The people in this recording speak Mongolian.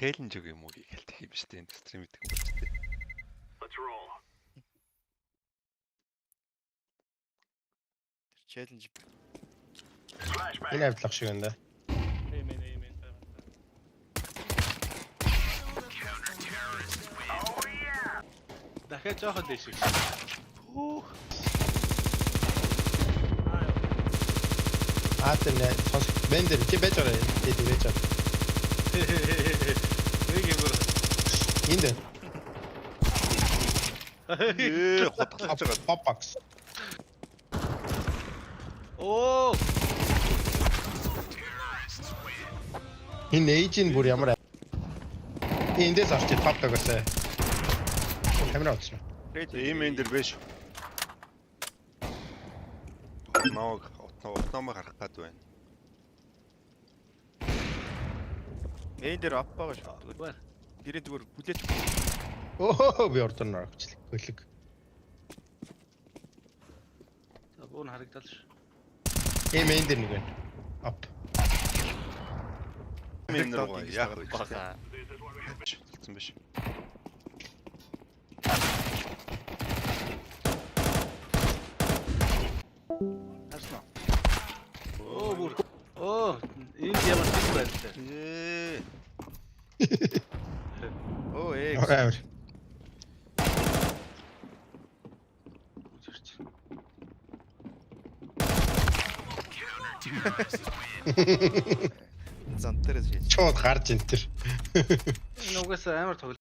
челленж үг юм уу гэлтэй юм шүү дээ. Индустри мэдэх юм байна шүү дээ. Челленж. Энэ авдлах шиг энэ. Amen. Дахиад жоохон дэш шиг. Атэн сонс бендер чи байж байгаа тийм байж байгаа. Нэг юм бүр. Энд. Хотглож байгаа. Попбокс. Оо. Энэ эйжин бүр ямар эндээс орчих топтогоосаа. Камера утсан. Ийм энэ дэр биш. Намайг утнаа гарах гад байна. Энд дээр ап байгаа шүү. Гэрээ зүгээр бүлээд. Оо би ордон орчихлаа. Хөлөг. За бүүн харагдал ш. Энд дээр нэг байна. Ап. Энэ рүү яах вэ? Бага. Хэлсэн биш. Харснаа. Оо бүр. Оо энэ ямар тийм байна те. Оо Амар. Зантарас шээ. Чууд гарч энэ төр. Энэ угаасаа амар тоглож